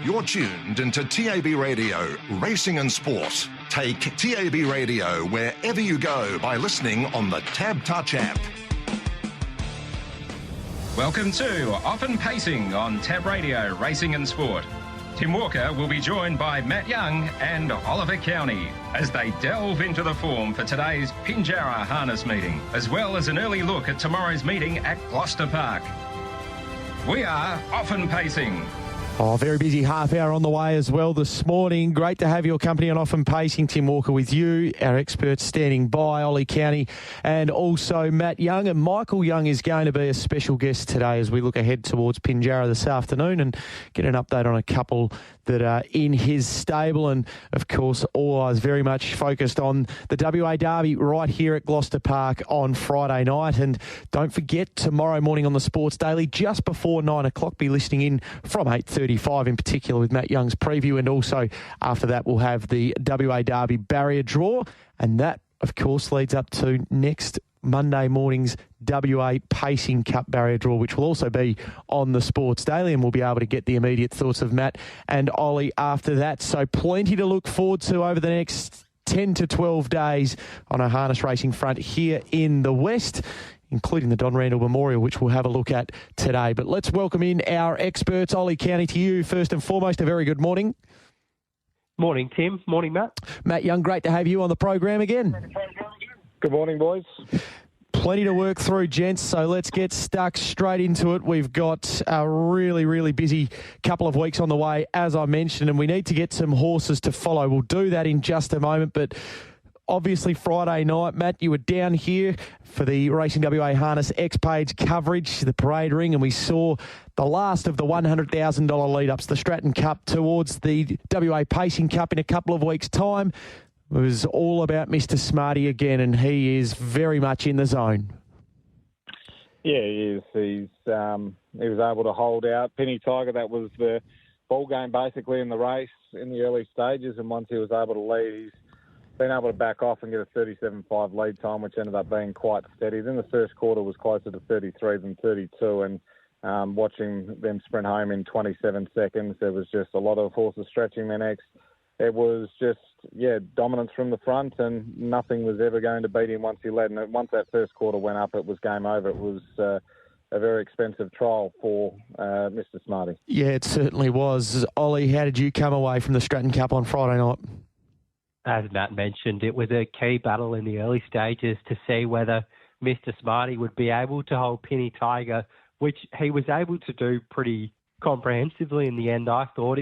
You're tuned into TAB Radio, Racing and Sport. Take TAB Radio wherever you go by listening on the Tab Touch app. Welcome to Often Pacing on Tab Radio, Racing and Sport. Tim Walker will be joined by Matt Young and Oliver Cownie as they delve into the form for today's Pinjarra harness meeting, as well as an early look at tomorrow's meeting at Gloucester Park. We are Often Pacing. Oh, very busy half hour on the way as well this morning. Great to have your company on Often Pacing. Tim Walker with you, our experts standing by, Ollie Cownie and also Matt Young. And Michael Young is going to be a special guest today as we look ahead towards Pinjarra this afternoon and get an update on a couple that are in his stable. And, of course, all eyes very much focused on the WA Derby right here at Gloucester Park on Friday night. And don't forget, tomorrow morning on the Sports Daily, just before 9 o'clock, be listening in from 8:35 in particular with Matt Young's preview. And also after that, we'll have the WA Derby barrier draw. And that, of course, leads up to next Monday morning's WA Pacing Cup barrier draw, which will also be on the Sports Daily, and we'll be able to get the immediate thoughts of Matt and Ollie after that. So plenty to look forward to over the next 10 to 12 days on a harness racing front here in the West, including the Don Randall Memorial, which we'll have a look at today. But let's welcome in our experts. Ollie Cownie, to you first and foremost, a very good morning. Morning, Tim. Morning, Matt. Matt Young, great to have you on the program again. Good morning, boys. Plenty to work through, gents, so let's get stuck straight into it. We've got a really, really busy couple of weeks on the way, as I mentioned, and we need to get some horses to follow. We'll do that in just a moment, but obviously Friday night, Matt, you were down here for the Racing WA Harness X-Page coverage, the parade ring, and we saw the last of the $100,000 lead-ups, the Stratton Cup, towards the WA Pacing Cup in a couple of weeks' time. It was all about Mr. Smarty again, and he is very much in the zone. Yeah, he is. He was able to hold out. Penny Tiger, that was the ball game basically in the race in the early stages, and once he was able to lead, he's been able to back off and get a 37.5 lead time, which ended up being quite steady. Then the first quarter was closer to 33 than 32, and watching them sprint home in 27 seconds, there was just a lot of horses stretching their necks. It was just, dominance from the front, and nothing was ever going to beat him once he led. And once that first quarter went up, it was game over. It was a very expensive trial for Mr. Smarty. Yeah, it certainly was. Ollie, how did you come away from the Stratton Cup on Friday night? As Matt mentioned, it was a key battle in the early stages to see whether Mr. Smarty would be able to hold Penny Tiger, which he was able to do pretty comprehensively in the end. I thought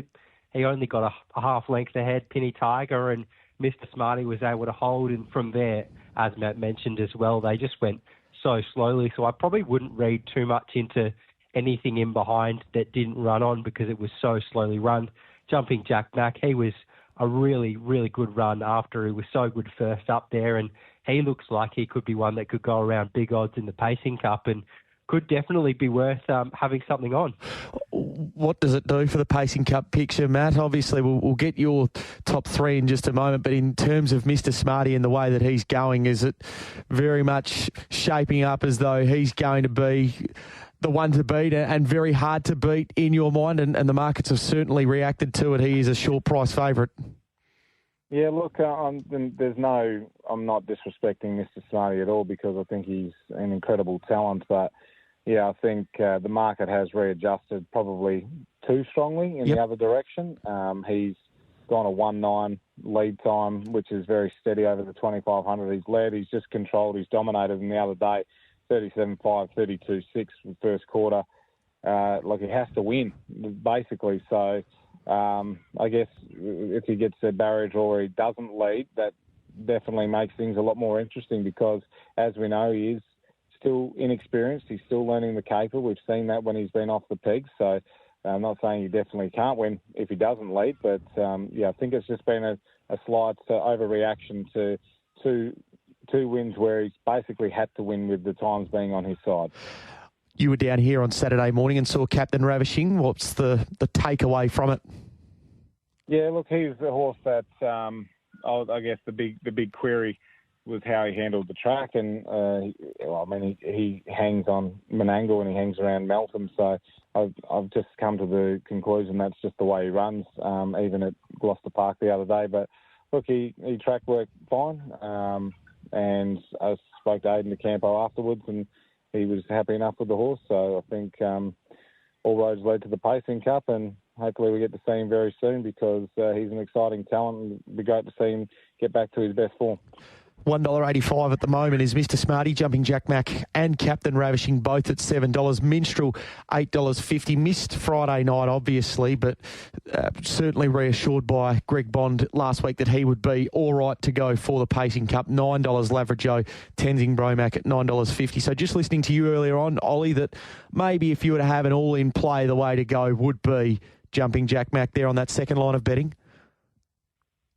he only got a half length ahead, Penny Tiger, and Mr. Smarty was able to hold. And from there, as Matt mentioned as well, they just went so slowly. So I probably wouldn't read too much into anything in behind that didn't run on because it was so slowly run. Jumping Jack Mack, he was a really, really good run after he was so good first up there, and he looks like he could be one that could go around big odds in the Pacing Cup and could definitely be worth having something on. What does it do for the Pacing Cup picture, Matt? Obviously, we'll get your top three in just a moment, but in terms of Mr. Smarty and the way that he's going, is it very much shaping up as though he's going to be the one to beat and very hard to beat in your mind, and the markets have certainly reacted to it? He is a short price favourite. Yeah, look, I'm not disrespecting Mr. Smarty at all because I think he's an incredible talent, but yeah, I think the market has readjusted probably too strongly in the other direction. He's gone a 1.9 lead time, which is very steady over the 2,500 he's led. He's just controlled, he's dominated, and the other day 37.5, 32.6 for the first quarter. He has to win, basically. So I guess if he gets a barrier draw or he doesn't lead, that definitely makes things a lot more interesting because, as we know, he is still inexperienced. He's still learning the caper. We've seen that when he's been off the pegs. So I'm not saying he definitely can't win if he doesn't lead, but I think it's just been a slight overreaction to two wins where he's basically had to win with the times being on his side. You were down here on Saturday morning and saw Captain Ravishing. What's the takeaway from it? Yeah, look, he's the horse that I guess the big query was how he handled the track, and he hangs on Menangle and he hangs around Melton, so I've just come to the conclusion that's just the way he runs, even at Gloucester Park the other day. But look, he track worked fine, and I spoke to Aidan DeCampo afterwards, and he was happy enough with the horse. So I think all roads lead to the Pacing Cup, and hopefully we get to see him very soon, because he's an exciting talent, and it'd be great to see him get back to his best form. $1.85 at the moment is Mr. Smarty, Jumping Jack Mac and Captain Ravishing, both at $7. Minstrel, $8.50. Missed Friday night, obviously, but certainly reassured by Greg Bond last week that he would be all right to go for the Pacing Cup. $9 Laverajo, Tenzing Bromac at $9.50. So just listening to you earlier on, Ollie, that maybe if you were to have an all-in play, the way to go would be Jumping Jack Mac there on that second line of betting.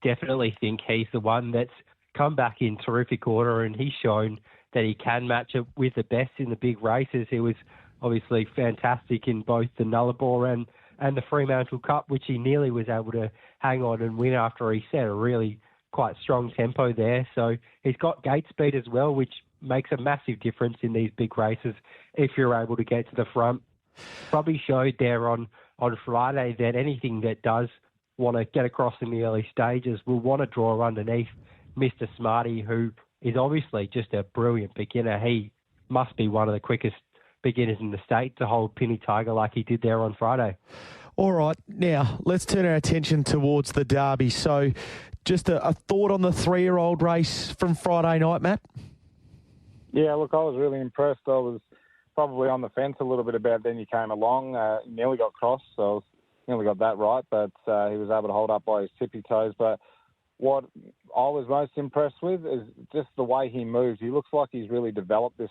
Definitely think he's the one that's come back in terrific order, and he's shown that he can match it with the best in the big races. He was obviously fantastic in both the Nullarbor and the Fremantle Cup, which he nearly was able to hang on and win after he set a really quite strong tempo there. So he's got gate speed as well, which makes a massive difference in these big races if you're able to get to the front. Probably showed there on Friday that anything that does want to get across in the early stages will want to draw underneath Mr. Smarty, who is obviously just a brilliant beginner. He must be one of the quickest beginners in the state to hold Penny Tiger like he did there on Friday. All right, now let's turn our attention towards the Derby. So just a thought on the 3-year-old race from Friday night, Matt? Yeah, look, I was really impressed. I was probably on the fence a little bit about Then You Came Along. Nearly got crossed, so nearly got that right, but he was able to hold up by his tippy toes. But what I was most impressed with is just the way he moves. He looks like he's really developed this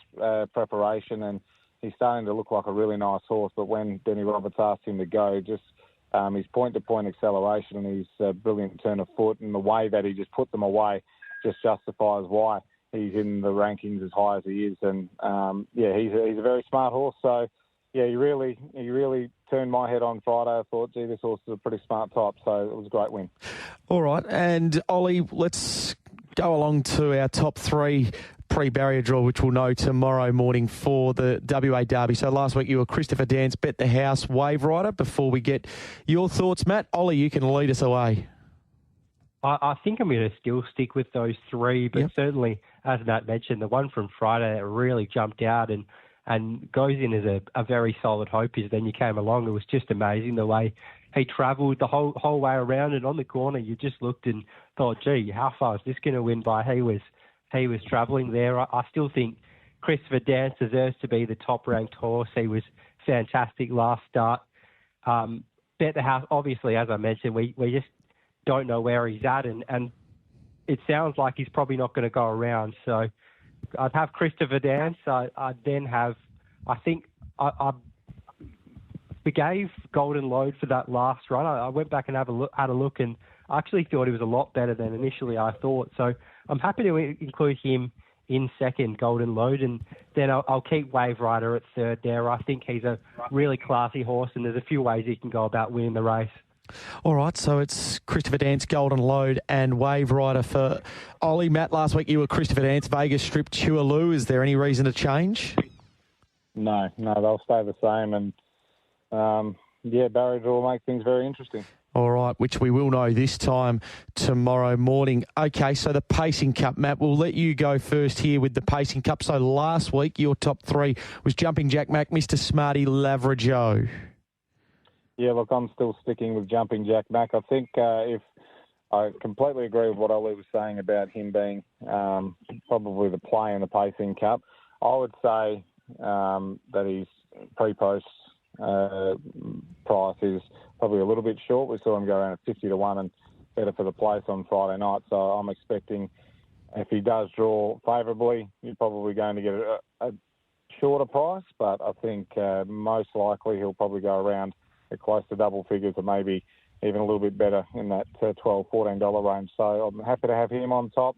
preparation, and he's starting to look like a really nice horse. But when Denny Roberts asked him to go, just his point-to-point acceleration and his brilliant turn of foot and the way that he just put them away just justifies why he's in the rankings as high as he is. And, he's a very smart horse. So, yeah, he really turned my head on Friday. I thought, gee, this horse is a pretty smart type, so it was a great win. All right, and Ollie, let's go along to our top 3 pre-barrier draw, which we'll know tomorrow morning for the WA Derby. So last week you were Christopher Dance, Bet the House, Wave Rider. Before we get your thoughts, Matt, Ollie, you can lead us away. I think I'm going to still stick with those 3, but certainly, as Matt mentioned, the one from Friday that really jumped out and goes in as a very solid hope is Then You Came Along. It was just amazing the way he travelled the whole way around, and on the corner you just looked and thought, gee, how far is this going to win by? He was travelling there. I still think Christopher Dance deserves to be the top-ranked horse. He was fantastic last start. Bet the House, obviously, as I mentioned, we just don't know where he's at, and it sounds like he's probably not going to go around. So I'd have Christopher Dance. I'd then have, I think, I gave Golden Load for that last run. I went back and had a look, and I actually thought he was a lot better than initially I thought. So I'm happy to include him in second, Golden Load, and then I'll keep Wave Rider at third there. I think he's a really classy horse, and there's a few ways he can go about winning the race. All right, so it's Christopher Dance, Golden Load and Wave Rider for Ollie. Matt, last week you were Christopher Dance, Vegas Strip, Tualoo. Is there any reason to change? No, they'll stay the same. And, barrier draw will make things very interesting. All right, which we will know this time tomorrow morning. Okay, so the Pacing Cup, Matt, we'll let you go first here with the Pacing Cup. So last week your top 3 was Jumping Jack Mac, Mr. Smarty, Laverajo. Yeah, look, I'm still sticking with Jumping Jack Mac. I think if I completely agree with what Ollie was saying about him being probably the play in the Pacing Cup, I would say that his pre-post price is probably a little bit short. We saw him go around at 50 to 1 and better for the place on Friday night. So I'm expecting if he does draw favourably, you're probably going to get a shorter price. But I think most likely he'll probably go around close to double figures, or maybe even a little bit better in that $12, $14 range. So I'm happy to have him on top.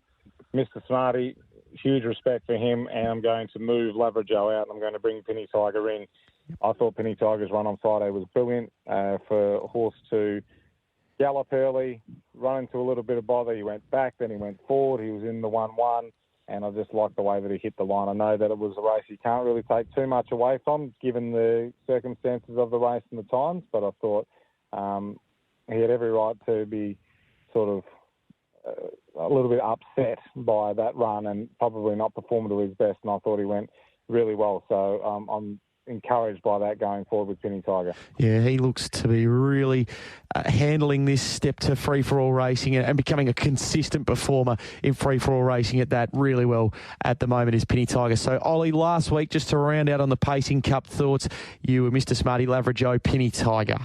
Mr. Smarty, huge respect for him, and I'm going to move Laverajo out, and I'm going to bring Penny Tiger in. I thought Penny Tiger's run on Friday was brilliant for a horse to gallop early, run into a little bit of bother. He went back, then he went forward. He was in the 1-1. and I just liked the way that he hit the line. I know that it was a race you can't really take too much away from, given the circumstances of the race and the times, but I thought he had every right to be sort of a little bit upset by that run and probably not perform to his best, and I thought he went really well. So I'm encouraged by that going forward with Penny Tiger. Yeah, he looks to be really handling this step to free-for-all racing and becoming a consistent performer in free-for-all racing at that really well at the moment is Penny Tiger. So, Ollie, last week, just to round out on the Pacing Cup thoughts, you were Mr. Smarty, Laverajo, Penny Tiger.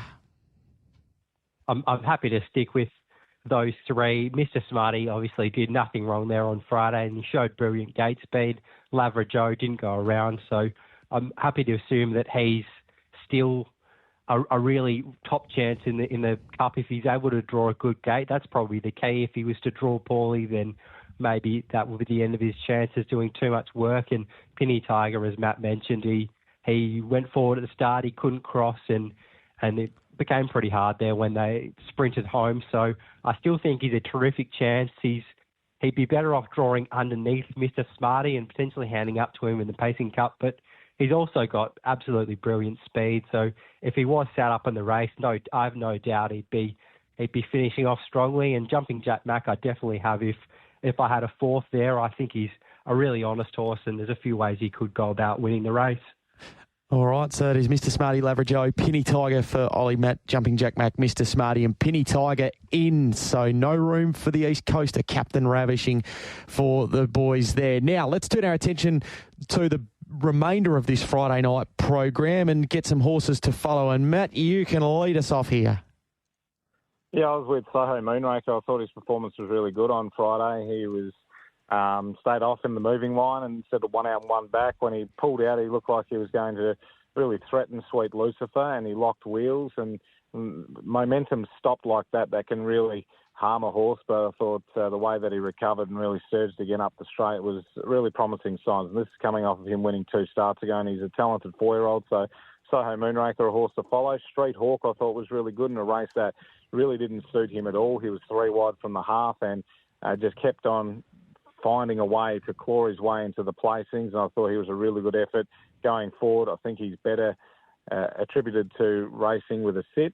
I'm happy to stick with those three. Mr. Smarty obviously did nothing wrong there on Friday and he showed brilliant gate speed. Laverajo didn't go around, so I'm happy to assume that he's still a really top chance in the Cup if he's able to draw a good gate. That's probably the key. If he was to draw poorly, then maybe that will be the end of his chances, doing too much work. And Penny Tiger, as Matt mentioned, he went forward at the start, he couldn't cross, and it became pretty hard there when they sprinted home. So I still think he's a terrific chance. He'd be better off drawing underneath Mr. Smarty and potentially handing up to him in the Pacing Cup, but he's also got absolutely brilliant speed. So if he was sat up in the race, I have no doubt he'd be finishing off strongly. And Jumping Jack Mac, I definitely have. If I had a fourth there, I think he's a really honest horse, and there's a few ways he could go about winning the race. All right, so it is Mr. Smarty, Laverajo, Penny Tiger for Ollie, Matt, Jumping Jack Mac, Mr. Smarty and Penny Tiger in. So no room for the East Coaster, Captain Ravishing for the boys there. Now, let's turn our attention to the remainder of this Friday night program and get some horses to follow. And Matt, you can lead us off here. Yeah, I was with Soho Moonraker. I thought his performance was really good on Friday. He was stayed off in the moving line and instead of one out and one back. When he pulled out, he looked like he was going to really threaten Sweet Lucifer, and he locked wheels, and momentum stopped like that. That can really harm a horse, but I thought the way that he recovered and really surged again up the straight was really promising signs. And this is coming off of him winning 2 starts ago, and he's a talented 4-year-old. So Soho Moonraker, a horse to follow. Street Hawk, I thought, was really good in a race that really didn't suit him at all. He was 3 wide from the half and just kept on finding a way to claw his way into the placings, and I thought he was a really good effort going forward. I think he's better attributed to racing with a sit,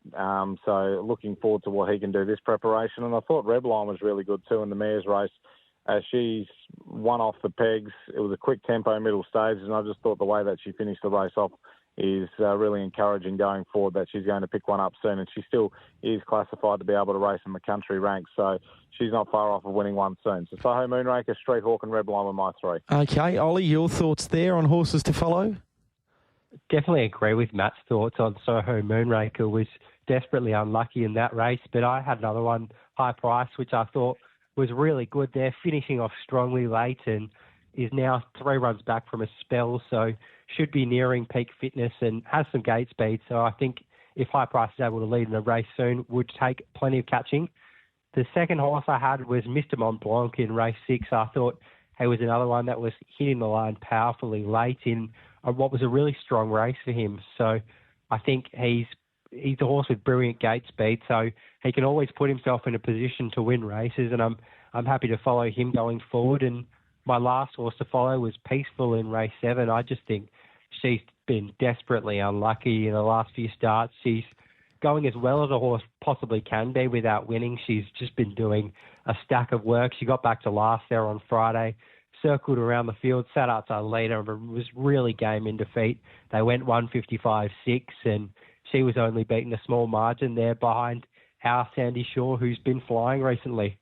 so looking forward to what he can do this preparation. And I thought Rebline was really good too in the mare's race. She's won off the pegs. It was a quick tempo middle stages, and I just thought the way that she finished the race off is really encouraging going forward, that she's going to pick one up soon, and she still is classified to be able to race in the country ranks, so she's not far off of winning one soon. So Soho Moonraker, Street Hawk and Rebline were my 3. Okay, Ollie, your thoughts there on horses to follow? Definitely agree with Matt's thoughts on Soho Moonraker. Was desperately unlucky in that race, but I had another one, High Price, which I thought was really good there, finishing off strongly late and is now 3 runs back from a spell, so should be nearing peak fitness and has some gate speed. So I think if High Price is able to lead in a race soon, would take plenty of catching. The second horse I had was Mr. Mont Blanc in race 6. I thought he was another one that was hitting the line powerfully late in what was a really strong race for him. So I think he's a horse with brilliant gate speed, so he can always put himself in a position to win races, and I'm happy to follow him going forward. And my last horse to follow was Peaceful in race 7. I just think she's been desperately unlucky in the last few starts. She's going as well as a horse possibly can be without winning. She's just been doing a stack of work. She got back to last there on Friday, circled around the field, sat outside leader, but was really game in defeat. They went 155.6, and she was only beaten a small margin there behind our Sandy Shaw, who's been flying recently.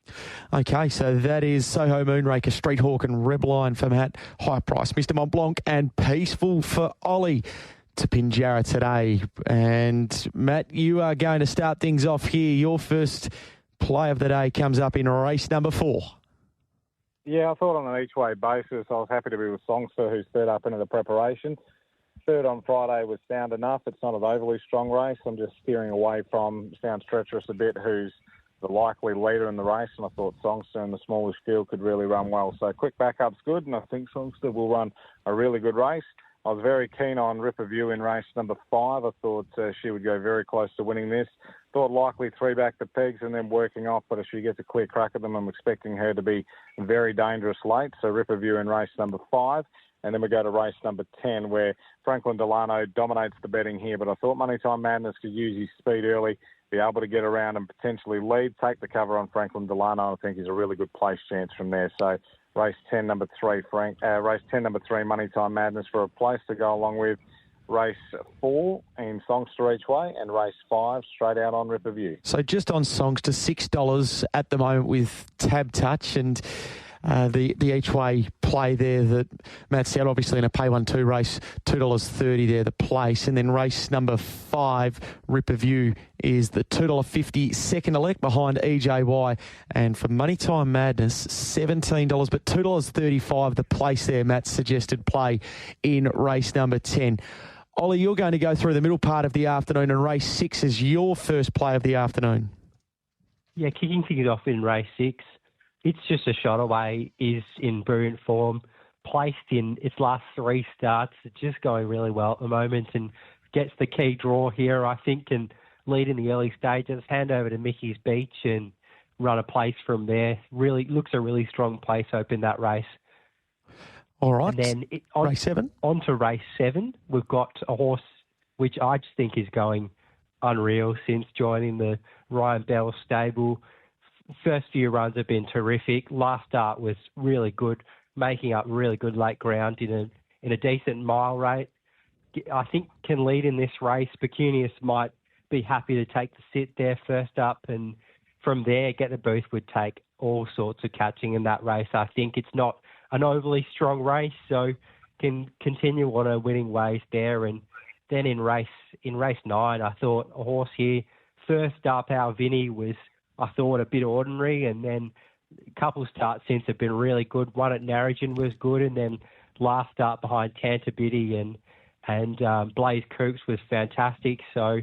Okay, so that is Soho Moonraker, Street Hawk and Rebline for Matt, High Price, Mr. Mont Blanc and Peaceful for Ollie to Pinjarra today. And Matt, you are going to start things off here. Your first play of the day comes up in race number 4. Yeah, I thought on an each-way basis, I was happy to be with Songster, who's third up into the preparation. Third on Friday was sound enough. It's not an overly strong race. I'm just steering away from Sounds Treacherous a bit, who's the likely leader in the race, and I thought Songster in the smallish field could really run well. So quick backup's good, and I think Songster will run a really good race. I was very keen on Ripper View in race number 5. I thought she would go very close to winning this. thought likely 3 back the pegs and then working off, but if she gets a clear crack at them, I'm expecting her to be very dangerous late. So Ripperview in race number 5. And then we go to race number 10, where Franklin Delano dominates the betting here. But I thought Moneytime Madness could use his speed early, be able to get around and potentially lead, take the cover on Franklin Delano. I think he's a really good place chance from there. So race 10, number 3, Moneytime Madness for a place to go along with race 4 in Songster each way, and race 5 straight out on Ripperview. So just on Songster, $6 at the moment with Tab Touch, and the each way play there that Matt said, obviously in a pay 1-2 race, $2.30 there, the place. And then race number 5, Ripperview, is the $2.50 second elect behind EJY. And for Moneytime Madness, $17, but $2.35 the place there, Matt suggested play in race number 10. Ollie, you're going to go through the middle part of the afternoon, and race 6 is your first play of the afternoon. Yeah, kicking things off in race 6. It's Just a Shot Away is in brilliant form, placed in its last 3 starts. It's just going really well at the moment and gets the key draw here. I think can lead in the early stages, hand over to Mickey's Beach and run a place from there. Really looks a really strong place open that race. All right. And then race 7. On to race 7, we've got a horse which I just think is going unreal since joining the Ryan Bell stable. First few runs have been terrific. Last start was really good, making up really good late ground in a decent mile rate. I think can lead in this race. Pecunious might be happy to take the sit there first up, and from there Get the Booth would take all sorts of catching in that race. I think it's not an overly strong race, so can continue on a winning ways there. And then in race 9, I thought a horse here, first up, Our Vinny, was, I thought, a bit ordinary, and then a couple of starts since have been really good. One at Narrogin was good, and then last start behind Canterbury and Blaze Coops was fantastic. So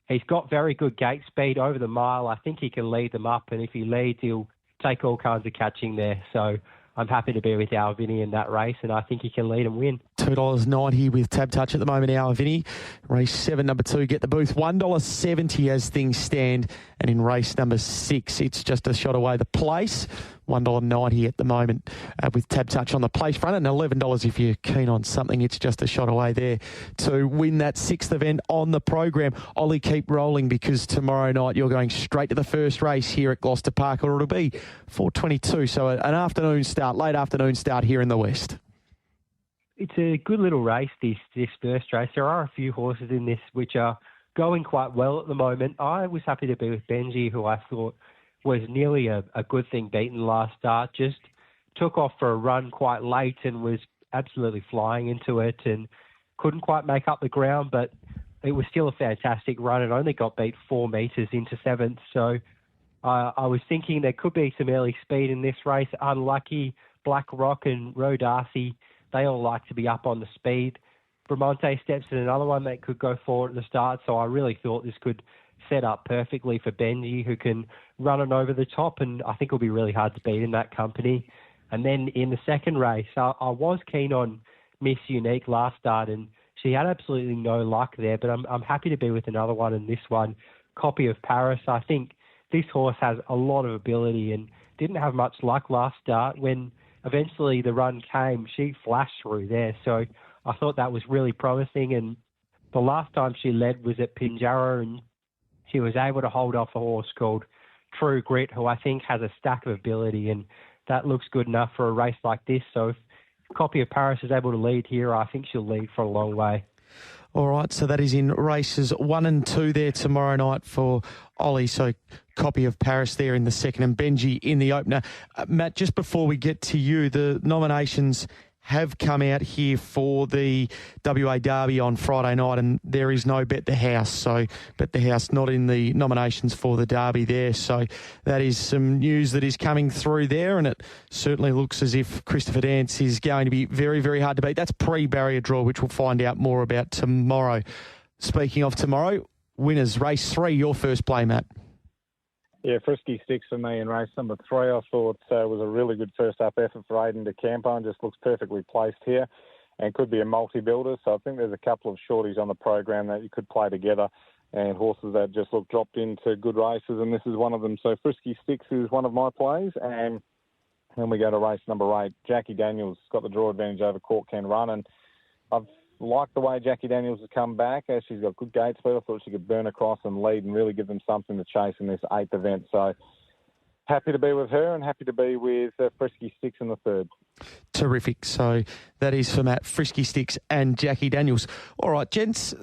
he's got very good gate speed over the mile. I think he can lead them up, and if he leads, he'll take all kinds of catching there. So I'm happy to be with Our Vinny in that race, and I think he can lead and win. $2.90 with Tab Touch at the moment, Our Vinny. Race 7, number 2, Get the Booth, $1.70 as things stand. And in race number 6, It's Just a Shot Away the place, $1.90 at the moment with Tab Touch on the place front, and $11 if you're keen on something. It's Just a Shot Away there to win that 6th event on the program. Ollie, keep rolling, because tomorrow night you're going straight to the first race here at Gloucester Park, or it'll be 4:22, so an afternoon start, late afternoon start here in the West. It's a good little race, this first race. There are a few horses in this which are going quite well at the moment. I was happy to be with Benji, who I thought was nearly a good thing beaten last start. Just took off for a run quite late and was absolutely flying into it and couldn't quite make up the ground, but it was still a fantastic run and only got beat 4 metres into 7th. So I was thinking there could be some early speed in this race. Unlucky, Black Rock and Roe Darcy, they all like to be up on the speed. Bramante Steps in another one that could go forward at the start, so I really thought this could set up perfectly for Benji, who can run it over the top, and I think it'll be really hard to beat in that company. And then in the second race, I was keen on Miss Unique last start, and she had absolutely no luck there, but I'm happy to be with another one in this one, Copy of Paris. I think this horse has a lot of ability and didn't have much luck last start. When eventually the run came, she flashed through there. So I thought that was really promising. And the last time she led was at Pinjarra, and she was able to hold off a horse called True Grit, who I think has a stack of ability, and that looks good enough for a race like this. So if Copy of Paris is able to lead here, I think she'll lead for a long way. All right, so that is in races 1 and 2 there tomorrow night for Ollie. So Copy of Paris there in the second and Benji in the opener. Matt, just before we get to you, the nominations have come out here for the WA Derby on Friday night, and there is no Bet the House. So Bet the House not in the nominations for the Derby there. So that is some news that is coming through there, and it certainly looks as if Christopher Dance is going to be very, very hard to beat. That's pre-barrier draw, which we'll find out more about tomorrow. Speaking of tomorrow, winners, race 3, your first play, Matt. Yeah, Frisky Sticks for me in race number 3. I thought was a really good first-up effort for Aidan de Campo, and just looks perfectly placed here and could be a multi-builder. So I think there's a couple of shorties on the program that you could play together. and horses that just look dropped into good races, and this is one of them. So Frisky Sticks is one of my plays, and then we go to race number 8. Jackie Daniels got the draw advantage over Court Can Run, and I've liked the way Jackie Daniels has come back. She's got good gate speed. I thought she could burn across and lead and really give them something to chase in this 8th event. So happy to be with her and happy to be with Frisky Sticks in the 3rd. Terrific. So that is for Matt, Frisky Sticks and Jackie Daniels. All right, gents,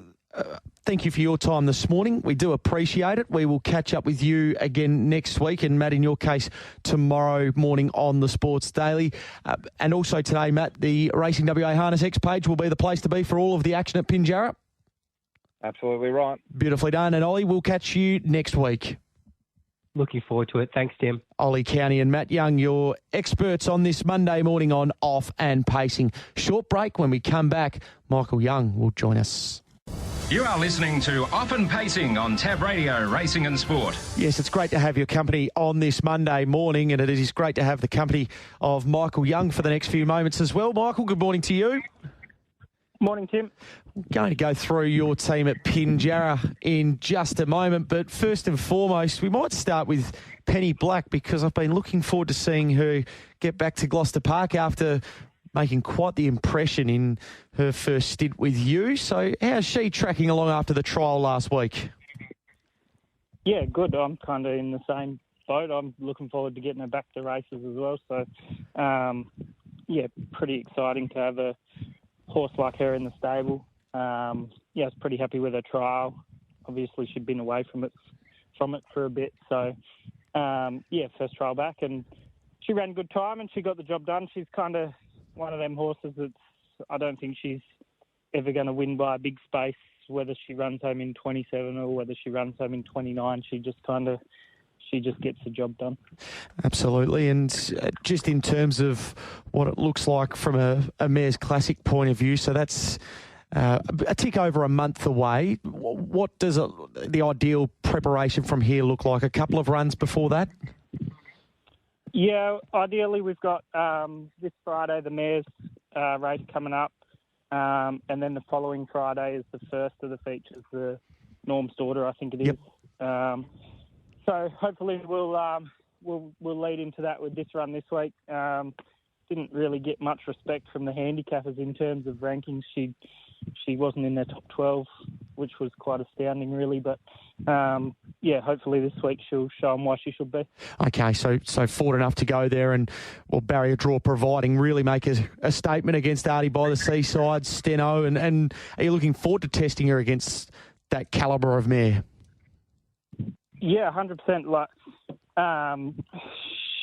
thank you for your time this morning. We do appreciate it. We will catch up with you again next week, and Matt, in your case, tomorrow morning on the Sports Daily. And also today, Matt, the Racing WA Harness X page will be the place to be for all of the action at Pinjarra. Absolutely right. Beautifully done. And Ollie, we'll catch you next week. Looking forward to it. Thanks, Tim. Ollie Cownie and Matt Young, your experts on this Monday morning on Off and Pacing. Short break. When we come back, Michael Young will join us. You are listening to Off and Pacing on Tab Radio, Racing and Sport. Yes, it's great to have your company on this Monday morning, and it is great to have the company of Michael Young for the next few moments as well. Michael, good morning to you. Morning, Tim. I'm going to go through your team at Pinjarra in just a moment, but first and foremost, we might start with Penny Black, because I've been looking forward to seeing her get back to Gloucester Park after making quite the impression in her first stint with you. So how's she tracking along after the trial last week? Yeah, good. I'm kind of in the same boat. I'm looking forward to getting her back to races as well. So, yeah, pretty exciting to have a horse like her in the stable. Yeah, I was pretty happy with her trial. Obviously, she'd been away from it for a bit. So, yeah, first trial back, and she ran good time and she got the job done. She's kind of one of them horses that's, I don't think she's ever going to win by a big space, whether she runs home in 27 or whether she runs home in 29. She just gets the job done. Absolutely. And just in terms of what it looks like from a Mares Classic point of view, so that's a tick over a month away. What does the ideal preparation from here look like? A couple of runs before that? Yeah, ideally we've got this Friday the Mares race coming up, and then the following Friday is the first of the features, the Norm's Daughter, I think it is. Yep. So hopefully we'll lead into that with this run this week. Didn't really get much respect from the handicappers in terms of rankings. She wasn't in their top 12, which was quite astounding, really. But, yeah, hopefully this week she'll show them why she should be. Okay, so forward enough to go there and, well, barrier draw providing, really make a statement against Artie by the Seaside, Steno, and are you looking forward to testing her against that calibre of mare? Yeah, 100%. Like,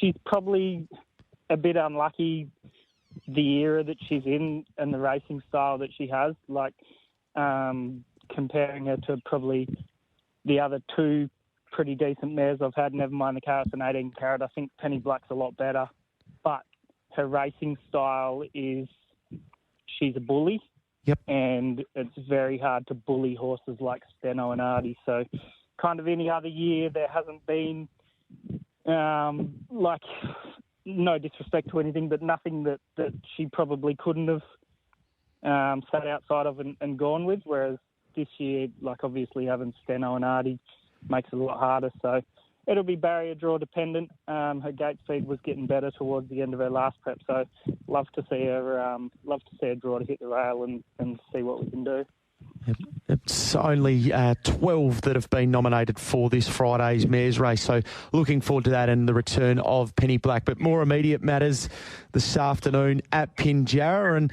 she's probably a bit unlucky the era that she's in and the racing style that she has. Like, comparing her to probably the other two pretty decent mares I've had, never mind the Carrots and 18 Carat. I think Penny Black's a lot better, but her racing style is she's a bully. Yep. And it's very hard to bully horses like Steno and Artie. So kind of any other year there hasn't been, like, no disrespect to anything, but nothing that she probably couldn't have sat outside of and gone with, whereas this year, like, obviously having Steno and Artie makes it a lot harder. So it'll be barrier draw dependent. Her gate speed was getting better towards the end of her last prep, so love to see her draw to hit the rail and see what we can do. It's only 12 that have been nominated for this Friday's Mares race, so looking forward to that and the return of Penny Black. But more immediate matters this afternoon at Pinjarra, and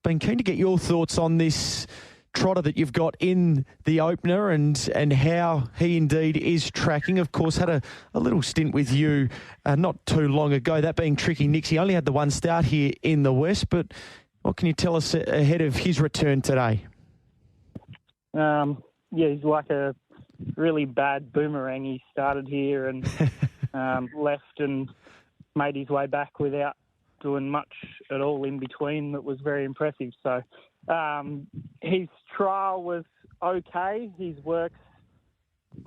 been keen to get your thoughts on this trotter that you've got in the opener and how he indeed is tracking. Of course, had a little stint with you not too long ago, that being Tricky Nix. He only had the one start here in the West, but what can you tell us ahead of his return today? Yeah, he's like a really bad boomerang. He started here and left and made his way back without doing much at all in between. That was very impressive. So his trial was okay. His work's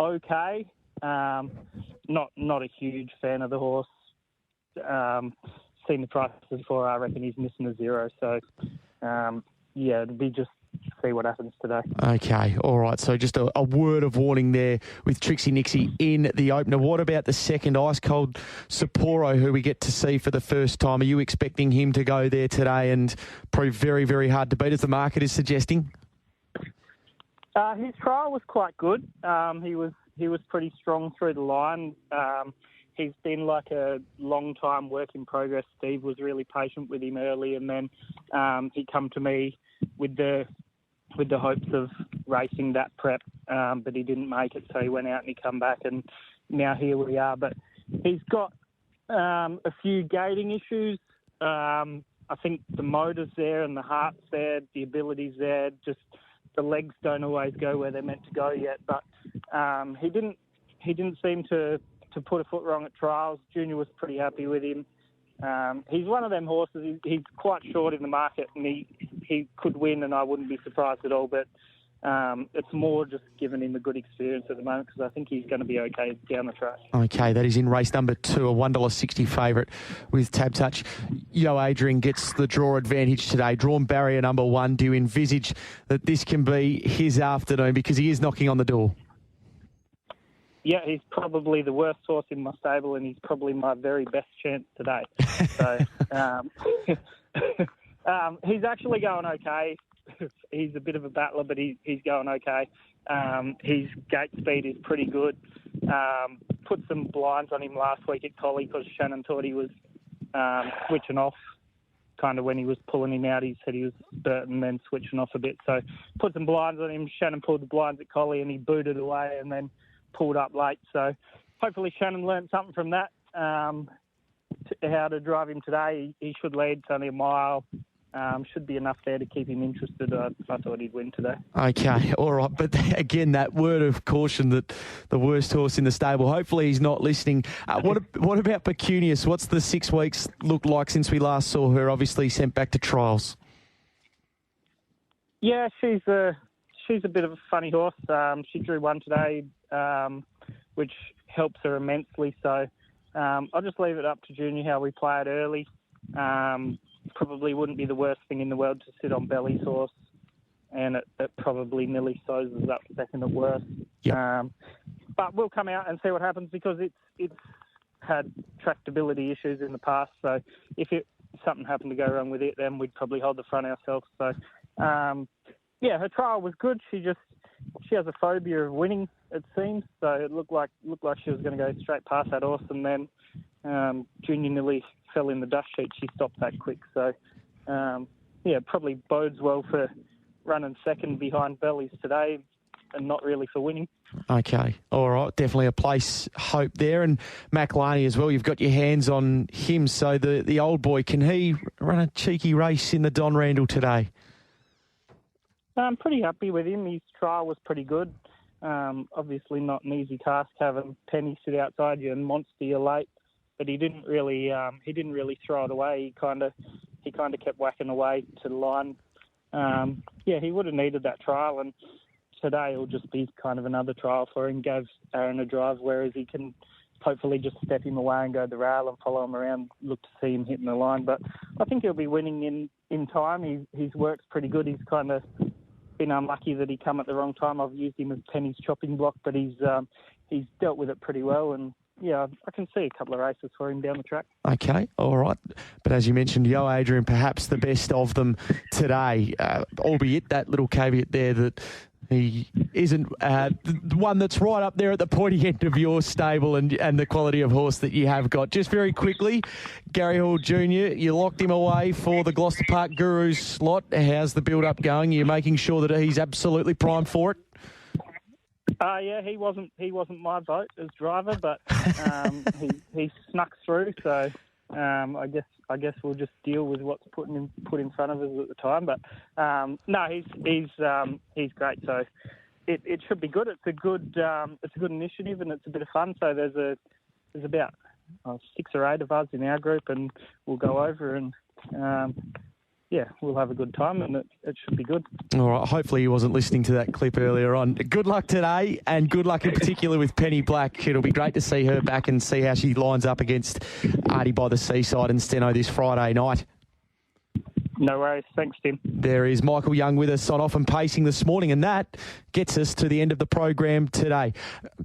okay. Not a huge fan of the horse. Seen the prices before. I reckon he's missing a zero. So yeah, it'd be just see what happens today. Okay, all right. So just a word of warning there with Trixie Nixie in the opener. What about the second, Ice Cold Sapporo, who we get to see for the first time? Are you expecting him to go there today and prove very, very hard to beat, as the market is suggesting? His trial was quite good. He was pretty strong through the line. He's been like a long-time work in progress. Steve was really patient with him early, and then he come to me with the hopes of racing that prep, but he didn't make it, so he went out and he come back, and now here we are. But he's got a few gating issues. I think the motor's there and the heart's there, the ability's there, just the legs don't always go where they're meant to go yet. But he didn't seem to put a foot wrong at trials. Junior was pretty happy with him. He's one of them horses. He's quite short in the market, and he could win, and I wouldn't be surprised at all. But it's more just giving him a good experience at the moment, because I think he's going to be okay down the track. Okay, that is in race number 2, a $1.60 favourite with Tab Touch. Yo Adrian gets the draw advantage today. Drawn barrier number 1. Do you envisage that this can be his afternoon, because he is knocking on the door? Yeah, he's probably the worst horse in my stable, and he's probably my very best chance today. So he's actually going okay. He's a bit of a battler, but he's going okay. His gate speed is pretty good. Put some blinds on him last week at Collie because Shannon thought he was switching off. Kind of when he was pulling him out, he said he was spurting and then switching off a bit. So put some blinds on him. Shannon pulled the blinds at Collie and he booted away and then pulled up late. So hopefully Shannon learned something from that, how to drive him today. He should lead. It's only a mile. Should be enough there to keep him interested. I thought he'd win today. Okay, all right. But again, that word of caution that the worst horse in the stable, hopefully he's not listening. What about Pecunious? What's the 6 weeks look like since we last saw her, obviously sent back to trials? Yeah, she's a bit of a funny horse. She drew one today, which helps her immensely. So I'll just leave it up to Junior how we play it early. Probably wouldn't be the worst thing in the world to sit on Belly's horse, and it probably nearly sizes up second at worst. Yep. But we'll come out and see what happens, because it's had tractability issues in the past. So if something happened to go wrong with it, then we'd probably hold the front ourselves. So her trial was good. She has a phobia of winning, it seems. So it looked like she was going to go straight past that horse, and then Junior nearly fell in the dust sheet. She stopped that quick. So, probably bodes well for running second behind Bellies today and not really for winning. Okay. All right. Definitely a place hope there. And McLarney as well. You've got your hands on him. So the old boy, can he run a cheeky race in the Don Randall today? I'm pretty happy with him. His trial was pretty good. Obviously not an easy task having Penny sit outside you and Monster you late. But he didn't really throw it away. He kind of kept whacking away to the line. He would have needed that trial, and today will just be kind of another trial for him. Gave Aaron a drive, whereas he can hopefully just step him away and go the rail and follow him around. Look to see him hitting the line, but I think he'll be winning in time. His work's pretty good. He's kind of been unlucky that he come at the wrong time. I've used him as Penny's chopping block, but he's dealt with it pretty well, and I can see a couple of races for him down the track. Okay, all right. But as you mentioned, Yo Adrian, perhaps the best of them today, albeit that little caveat there that he isn't the one that's right up there at the pointy end of your stable and the quality of horse that you have got. Just very quickly, Gary Hall Jr., you locked him away for the Gloucester Park Gurus slot. How's the build-up going? You're making sure that he's absolutely primed for it? He wasn't my vote as driver, but he snuck through. So I guess we'll just deal with what's put in front of us at the time. But he's great. So it should be good. It's a good initiative and it's a bit of fun. So there's about 6 or 8 of us in our group, and we'll go over and. We'll have a good time, and it should be good. All right. Hopefully he wasn't listening to that clip earlier on. Good luck today, and good luck in particular with Penny Black. It'll be great to see her back and see how she lines up against Artie by the Seaside and Steno this Friday night. No worries. Thanks, Tim. There is Michael Young with us on Off and Pacing this morning, and that gets us to the end of the program today.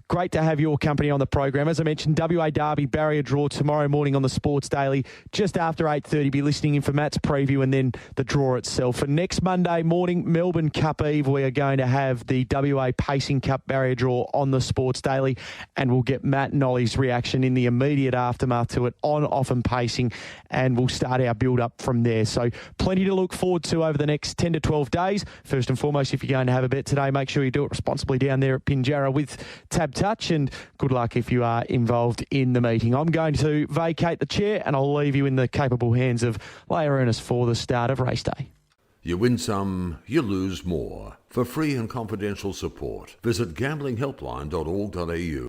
Great to have your company on the program. As I mentioned, WA Derby barrier draw tomorrow morning on the Sports Daily, just after 8:30. Be listening in for Matt's preview and then the draw itself. For next Monday morning, Melbourne Cup Eve, we are going to have the WA Pacing Cup barrier draw on the Sports Daily, and we'll get Matt and Ollie's reaction in the immediate aftermath to it on Off and Pacing, and we'll start our build-up from there. So plenty to look forward to over the next 10 to 12 days. First and foremost, if you're going to have a bet today, make sure you do it responsibly down there at Pinjarra with Tab Touch, and good luck if you are involved in the meeting. I'm going to vacate the chair and I'll leave you in the capable hands of Leah Ernest for the start of race day. You win some, you lose more. For free and confidential support, visit gamblinghelpline.org.au.